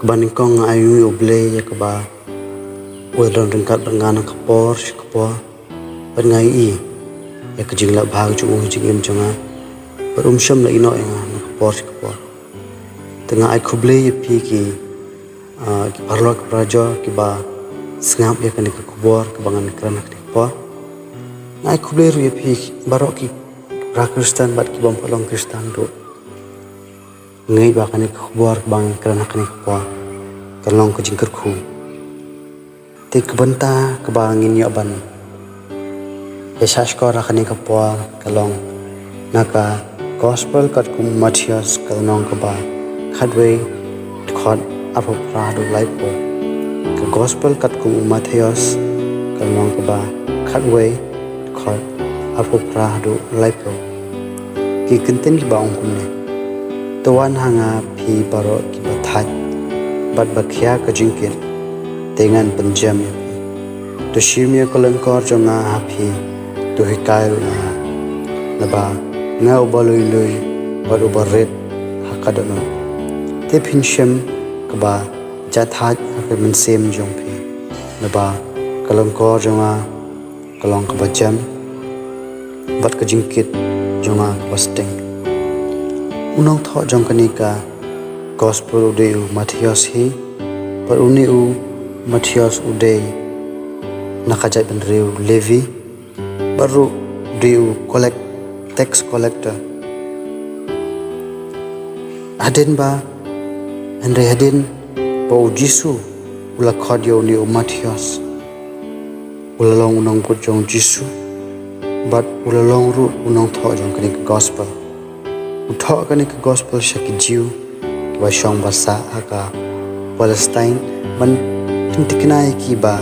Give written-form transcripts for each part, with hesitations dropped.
Kebaningkong ayu oble ya keba wedon ringkat berngana kapor kapor berngai I ya kejingla bahag jungu jingim jonga berumsyam la ino yang kapor kapor tengah ai kuble ya pi ki parlo ke prajo ki ba sengap ya kan ke kubor kebangan kerana ke kapor ngai kuble ru ya pi barok ki prakristan bat ki bom palong kristan do ngai ba kan ke kubor kebangan kerana ke kapor kalong ke jingker ku te kebenta kebangin ya ban Yesus ko rakani kapwa kalong naka gospel kat kum Matius kalong kaba khadwe khod apo prado laipo ke gospel kat kum Matius kalong kaba khadwe khod apo prado laipo ki kenten ki baong kumne tuan hanga pi baro ki bathat bat bakhya ka jingkit dengan penjam to shimya kolengkor jonga hapi to hikai na ba ngau baloi loi baru baret hakadono te phinshem kaba jathat ke mensem jongpi na ba kolengkor jonga kolong kaba jam bat ka jingkit jonga pasting unong tho jongkanika gospel udeu Matius hi par uniu Matius udei nakajat ben reu Levi baru reu tax collector hadin ba andre hadin ba Jisu ula khadio ni Matius ulalong unong put jong Jisu bat ulalong ru unong tho jong kani gospel utho kani gospel shaki jiu wa shong basa aka Palestine ban tintikinai ki ba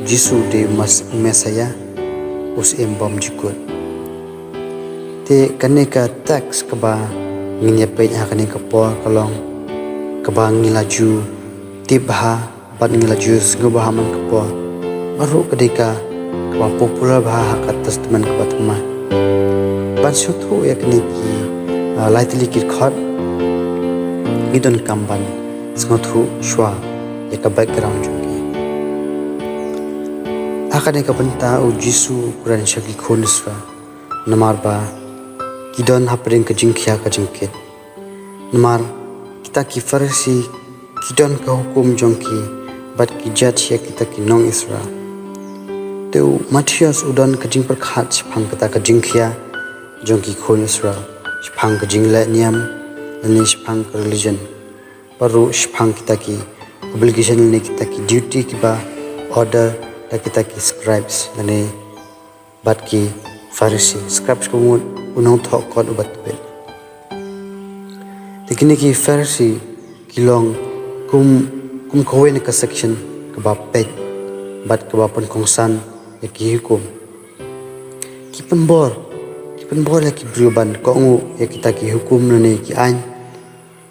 Jisu de Mesaya us embom jikut te kaneka tax kaba nginya pe ha kaneka po kalong kaba ngilaju tibha ban ngilaju sgaba man kapo baru kedeka kaba popular bah kat testament kaba tma ban sutu ya kaniki lightly kit khot gidon kamban sngothu shwa ya ka background jungi akane ka benta o Jisu kuran shaki khoniswa namar ba gidon hapring ka jingkhya ka jingkit namar kita ki farsi gidon ka hukum jongki bat ki jat ya kita ki nong Israel teu Matius udon ka jing perkhat phang kata ka jingkhya jongki khon Israel phang ka jingla niam ani phang ka religion baru shpang kita ki obligation ni kita ki duty ki ba order da kita ki scribes nane bat ki Pharisee scribes ko unong thok kod ubat bel tikini ki Pharisee kilong kum kowe ne ka section ka ba pet bat ka ba pon kongsan ya ki hukum ki penbor ya ki bruban ko ngu ya kita ki hukum nane ki an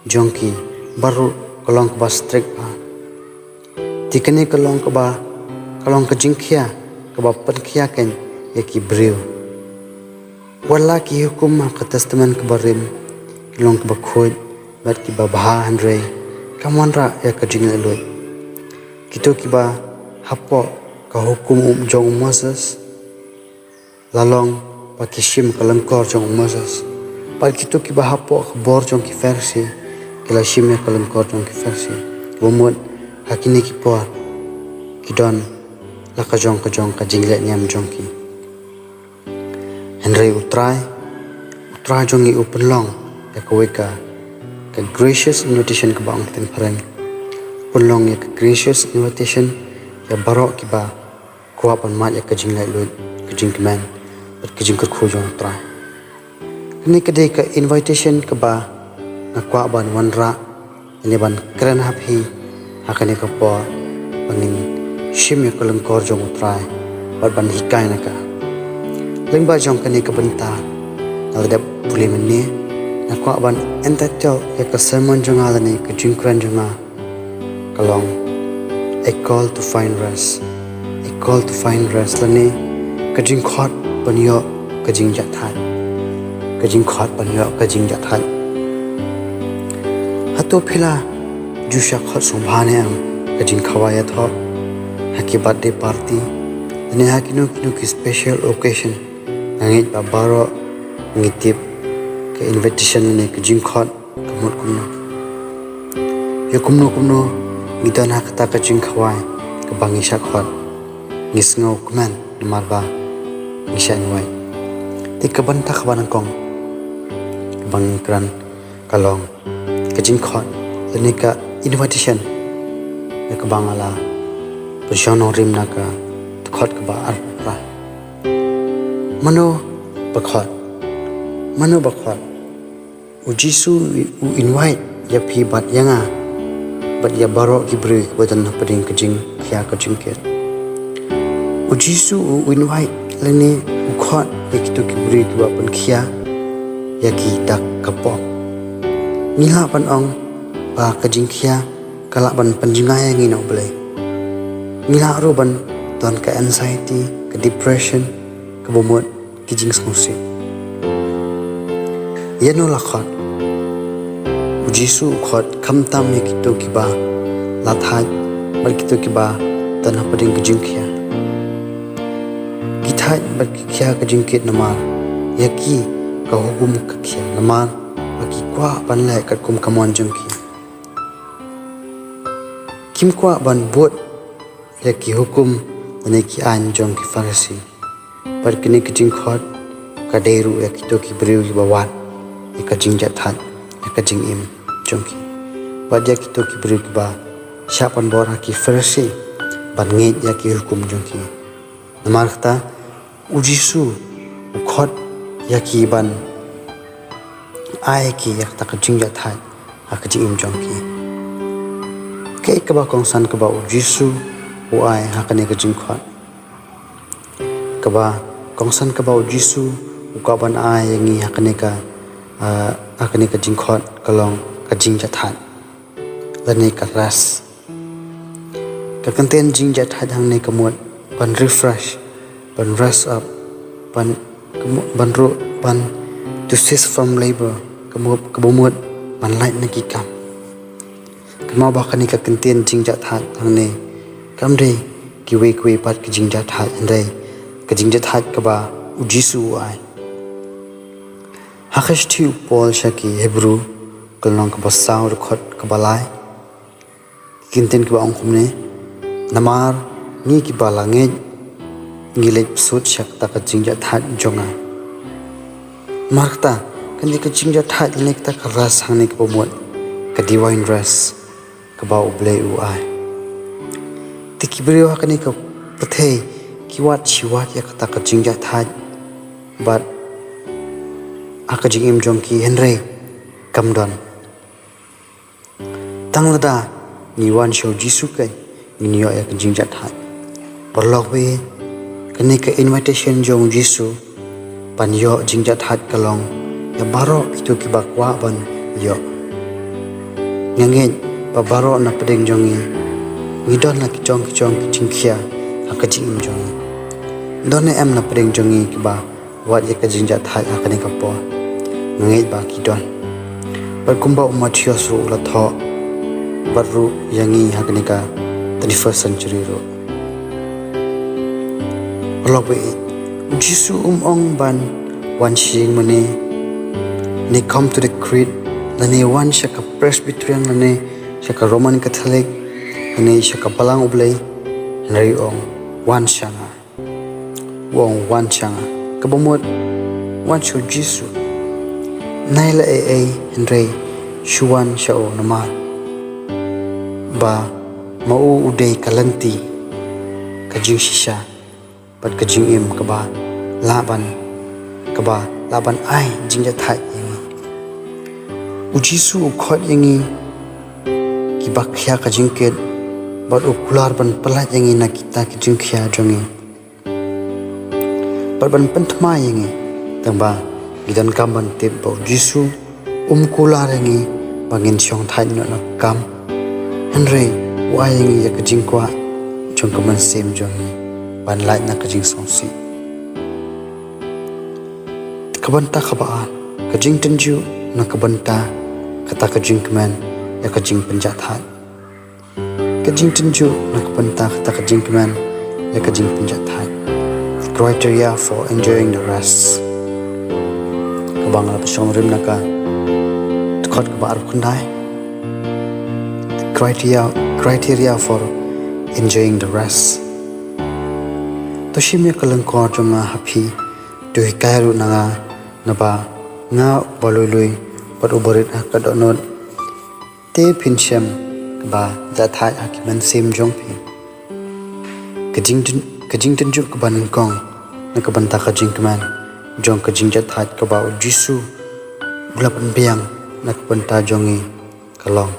jongki baru kalong kaba strict ba tikene kalong ka jingkhya kaba pankhya ken yaki breu wala ki hukum ka testament kaba rim kalong kaba khod bat ki ba bha handre kamonra ya ka jingla loi kito ki ba hapo ka hukum jong Moses lalong pa kishim kalangkor jong Moses pa kito ki ba hapo bor jong ki Pharisee kila shimya kalam kotong ki Pharisee womot hakini ki por kidon la ka jong ka jingle nyam jongki Henry utrai jongi open long ya ka gracious invitation ka bang ten parang pulong ya ka gracious invitation ya barok ki ba ko apan mat ya ka jingle lo ka jingman bat ka jingker kho jong utrai ni ka de ka invitation ka ba nakwa ban wanra ini ban keren hapi hakane ka po bangin shimya kalangkor jong utrai bat ban hikai naka lengba jong kane ka benta alda puli menni nakwa ban entatel ya ka sermon jong alani ka jingkran jonga kalong a call to find rest lani ka jingkhot banyo ka jingjathan ka jingkhot banyo ka jingjathan hato phila jusha khot sumbhane am kajing khawaya tho haki birthday party ne hakinu ki special occasion angit ba baro ngitip ke invitation ne kajing khot kamut kumno ya kumno gidan hakata kajing khawai ke bangi shakhot ngisngau kman marba ngishan wai ti kaban ta khaban kong bang kran kalong kajing khot ini ka invitation ya ke bangala persyono rim naka khot ke ba arpa mano bakhot ujisu u invite ya phi bat yanga bat ya baro ki break badan pading kajing khya kajing ke ujisu u invite lene khot ekito ki break ba pan khya ya ki dak kapok nila pan ong ba kajing khya kala ban panjinga yang ino blai nila ro ban don ka anxiety ka depression ka bomot kijing smusi yano lakhot ujisu khot khamtam ye kito kiba lathai bar kito kiba tan hapading kijing khya githai bar khya kijing kit namar yaki ka hugum ka khya namar aki kwa ban lai kat kum kamon jong ki kim kwa ban bot yaki hukum ane ki an jong ki farasi par kini kijing khot ka deru yaki to ki briu ki bawat ikajing jathat ikajing im jongki wajak to ki briu ki ba shapan bor ki farasi ban nge yaki hukum jongki namar khata ujisu khot yaki ban ai ki yak ta kajing jathat akajing im jongki ke ka ba kongsan ka ba ujisu ai hakane kajing khot ka ba kongsan ka ba ujisu ukaban ai yangi hakane ka kajing khot kalong kajing jathat lane ka ras ka content jing jathat hang ne kamot ban refresh ban rest up ban ro ban to cease from labor kabomot ban light na ki kam kama ba kani ka content jing jathat hang ne kamre ki we pat ki jing jathat andai kajing jathat ka ba ujisu ai hakashtiu pol shaki hebrew kalong ka basaw khot ka balai kinten ka ong khumne namar ni ki balange ngilek sut shak ta ka jingja that jonga markta kandi ka jingja that nek ta ka ras hangne ka bomot ka divine rest ka ba uble u ai tikibrio hakani ka pathe kiwat chiwat ya ka ta ka jingja that but akajing im jongki henry kamdon tanglada ni wan show jisu kai ni yo ya kajing jat hat perlok we kene ka invitation jong jisu pan yo jing jat hat kalong ya baro itu ki bakwa ban yo ngange ba baro na pedeng jongi ngidon na ki chong jingkhia akajing im jong done em na pedeng jongi ki ba wat ya kajing jat hat akane ka po ngai ba ki don bar kumba umathios ru la tho baru yangi haknika 21st century ro lobe jisu ong ban wan shing mane ne come to the creed nane wan shaka presbyterian nane shaka roman catholic nane shaka palang ublei nari ong wan shanga kabomot wan shu jisu naila henry shuwan shao namar ba mau udai kalanti kajing shisha pat kajing im kaba laban ai jingja thai yangi ujisu ukhot yangi ki bakhya kajing ket bat ukular ban palat yangi na kita kajing khya jongi ban panthma yangi tangba gidan kamban tip bau jisu kular yangi bangin syong thai no kam henry wa yangi ya kajing kwa chong kaman sem jongi ban lai na kajing songsi kabanta khabaan kajing tenju na kabanta kata kajing keman ya kajing penjathat kajing tenju nak penta kata kajing keman ya kajing penjat hai. Criteria for enjoying the rest. Kabang la pasong rim naka tukot kabar kundai. Criteria for enjoying the rest. Toshimya kalangkor jonga happy to hikairu nanga naba nga balului pat uberit akadonot te pinsham ba jathai akiman sim jongpi kajing tenju kaban kong nakabanta kajing keman jong kajing jathai kaba jisu ulapan biang nakabanta jongi kalong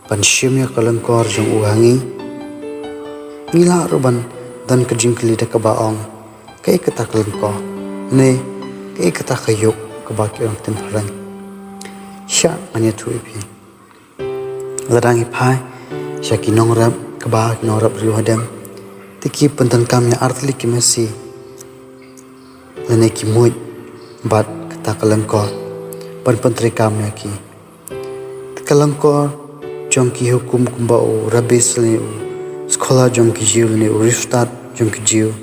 panshimya kalangkor jong uhangi ngila ruban dan kajing kelida kabaong kay katakalin ko ne kay katakayok kabaki ang tinparan siya manyatu ipi ladang ipai siya kinongrap kabak kinongrap riwadam tiki pentangkamnya artli kimasi lane kimuit bat katakalan ko panpantrikamnya ki takalan jong ki hukum kumbao rabis lane sekolah jom kijiu ni restart jom kijiu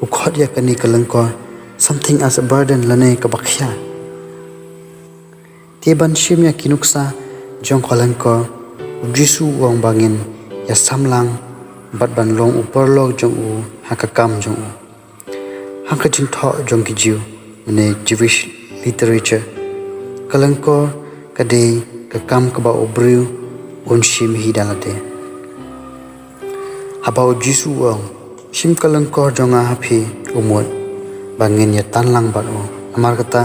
ukhot ya kani kalangkor something as a burden lane kabakhya tiban shim ya kinuksa jong kalangkor ujisu wang bangin ya samlang bat ban long uperlog jong u hakakam jong u hakajin tho jong kijiu ne Jewish literature kalangkor kade kakam kaba obriu un shim hidalate habau jisu wang sim kalangkor jonga happy umut bangin ya tanlang banu amar kata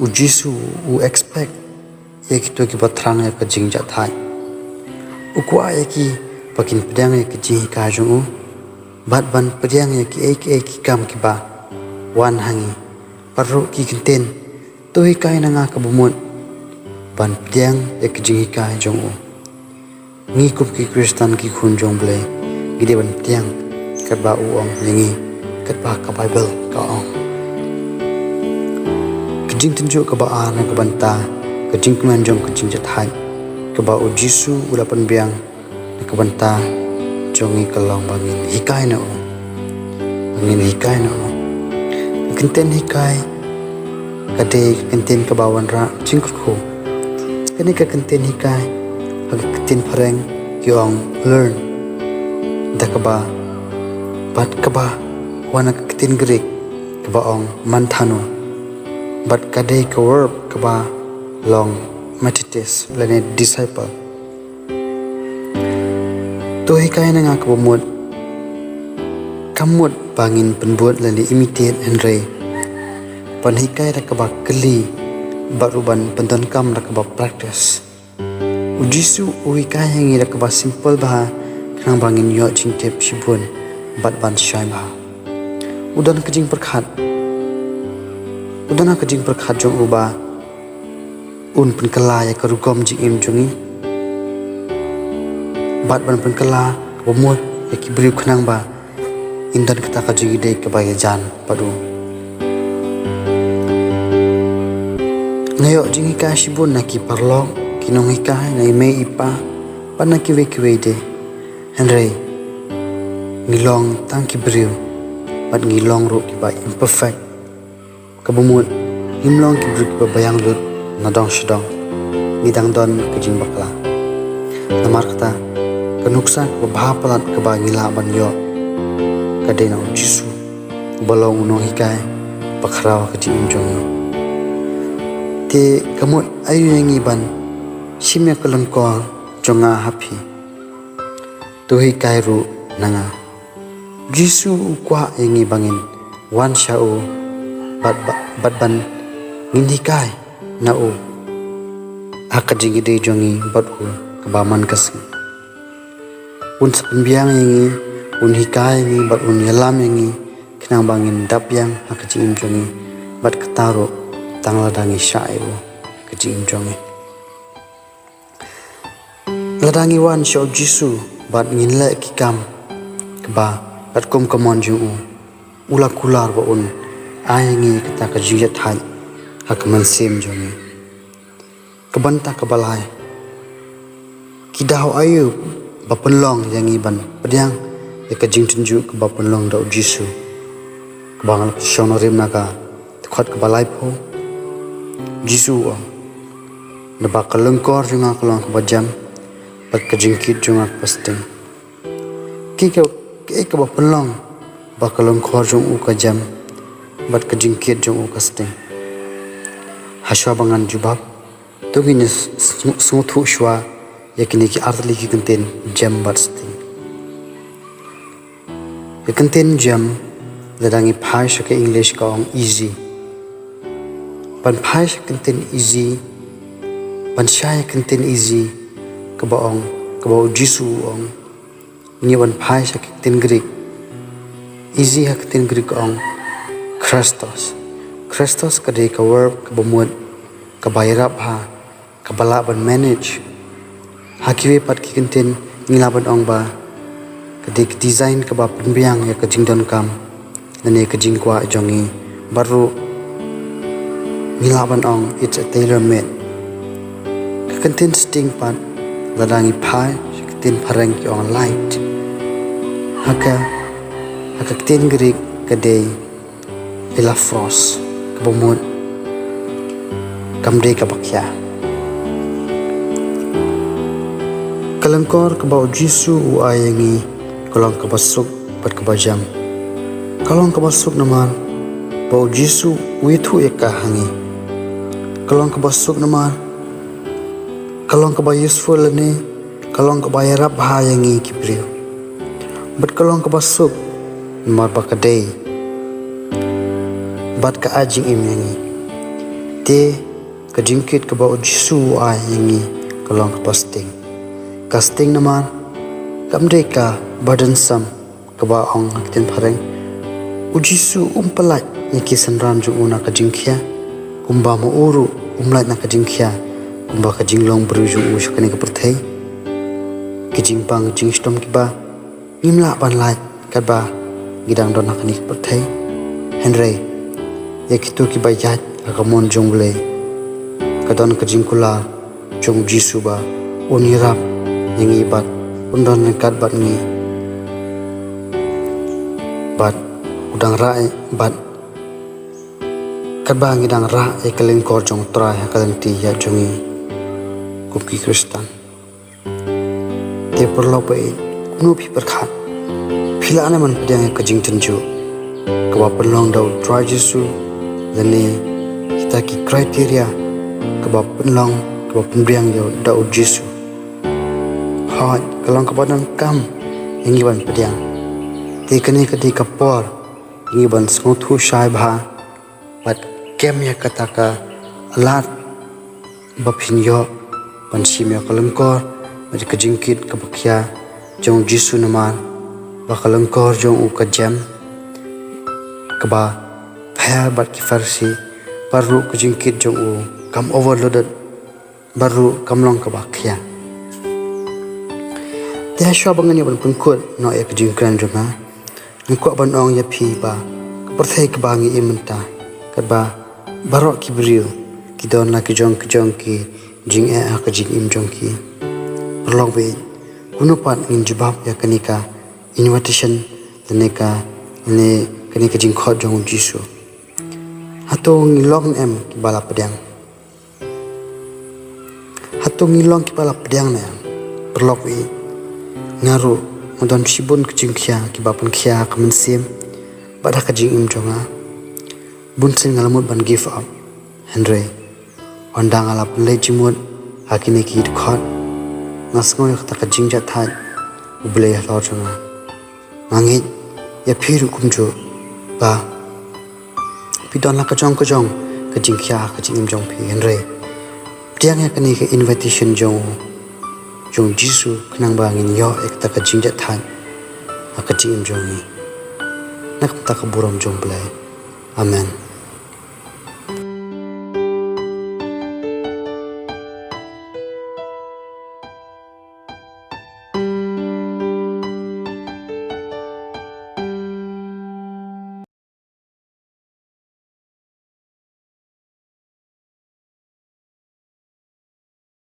u jisu u expect ye kito ki batrang ya kajing jathai ukwa ye ki pakin pedang ya kajing ka jong bat ban pedang ya ki ek kam ki ba wan hangi paru ki kinten to hi kai nanga ka bumut ban pedang ya kajing ka jong ngi kup ki kristan ki khun jong ble gide ban tiang kat ba uong lingi kat ba ka bible ka ong kajing tenju ka ba ana ka banta kajing keman jong kajing jathai ka ba u jisu ulapan biang ka banta jongi kalong bangin hikai na kenten hikai kade kenten ka ba wanra chingkhu kani ka kenten hikai hag kenten pareng yong learn dakaba bat kaba wana kitin grik kaba ong manthano bat kade ka verb kaba long meditate lane disciple to hikai na nga kabumut kamut bangin penbuat lane imitate and ray pan hikai rakaba keli baruban penton kam rakaba practice ujisu uhikai hangi rakaba simple bah nang bangin yo jingtep shibun bat ban shai ba udan kajing perkhat jong uba un penkala ya karugom jing im jongi bat ban penkala bomot ya kibri khnang ba indan kata kajing ide ke baya jan padu ngayo jing ka shibun naki parlok kinong hikai nai me ipa panaki we de Henry ngilong tangki beriu bat ngilong ro ki ba imperfect kabumut himlong ki brik ba bayang lut nadong shidong nidang don kajing bakla namar kata kanuksa ko bhapalat ka ba ngila ban yo kade na jisu balong no hikai pakhraw kajing jong te kamut ayu yangi ban simya kalangkor jonga happy tuhi kairu nanga jisu kwa yangi bangin wan shau bat ban ngindhikai na u akajing ide jongi bat u kabaman kasing un sapimbiang yangi un hikai yangi bat un yalam yangi kinang bangin dap yang akajing jongi bat kataro tangladangi syai u kajing jongi ladangi wan shau jisu bat ngin le ki kam kba bat kum kamon ju ula kular ba un ayangi kata ka jiya thai hakman sem jongi kabanta kabalai kidaw ayu bapenlong yang iban pediang ya ka jing tunjuk ke bapenlong da Jisu ke bangal shono rim naga khot ke balai pho Jisu na bakalengkor junga kolong ke bajam pat ka jingkit junga pasting ki ke bapenlong bakalengkor jung u ka jam bat ka jingkit jung u ka sting haswa bangan jubab tugin sungthu shwa yakini ki artli ki contain jam bat sting ya contain jam ladangi phai sha ke English ka ong easy pan phai sha contain easy pan sha contain easy ka ba Jisu ong ni ban phai sha ke contain Greek easy ha contain Greek ong Christos ka de ka verb ka bamut ka bayrap ha ka bala ban manage hakiwe pat ki contain ngilaban ong ba kadik design ka ba penbiang ya ka jingdon kam nane ka jingkwa jongi baru ngilaban ong it's a tailor made ka contain sting pat ladangi phai ka contain parang ki ong light haka contain Greek ka de elafros ka bumut kamde ka bakya kalangkor ke bau Jisu u ayangi kolong ke basuk pat ke bajam kolong ke basuk namar bau Jisu witu eka hangi kolong ke basuk namar kolong ke ba useful ne kolong ke bayarap hayangi kibriu bat kolong ke basuk namar bakadei bat ke ajing imyangi te ke jingkit ke bau Jisu u ayangi kolong ke pasting casting namar kamdeka burdensome kaba ong hakten phareng Jisu umpalat yaki sanran ju una ka jingkhia kumba mo uru umlat na ka jingkhia kumba ka jinglong bruju u shakani ka perthei ki jingpang jingstom ki ba nimla ban lat ka ba gidang don nakani ka perthei henry yaki tu ki ba yat ka mon jongle ka don ka jingkula jong Jisu ba unirap yang ibat undang nekat bat ni bat udang rai bat kat bang idang ra e kalengkor jong trai ha kalenti ya jongi kupki Kristan te perlo pe kuno pi perkhat phila ana man pedang ka jing tenju ka ba penlong dau try Jisu lani kita ki kriteria ka ba penlong ka ba penbriang yo dau Jisu hot kalong kapadang kam ingiban pediang tikani kadi kapor ingiban smuthu shai bha bat kem ya kataka alat baphin yo pansim ya kalangkor mari kajingkit kabakya jong Jisu namar bakalangkor jong u kajam kaba phaya bat ki farsi baru kajingkit jong u kam overloaded baru kamlong kabakya Dia syua bangan ya ban pengkut no ya kejingkran joma ngkok ban ong ya phi ba keperthai ke bangi imenta ke ba barok ki beriu ki don la ki jong ki jing e ka jing im jong ki perlong be kuno pat ngin jubab ya kanika invitation teneka ne kanika jing khot jong Jisu hato ngilong em ki bala pedang hato ngilong ki bala pedang na perlong be ngaru modon sibun kejing khia ki bapan khia kamen sim bada kejing im jonga bunsin ngalamut ban give up henry ondang ala play jimut hakine ki khot ngasngo ya ta kejing ja thai uble ya lor jonga mangi ya phiru kumjo ba pidon la kajong kejing khia kejing im jong phi henry tiang ya kani ke invitation jong Jisu kenang bangin yo ek ta kajing ja than akajing jongi nak ta ka buram jong blai amen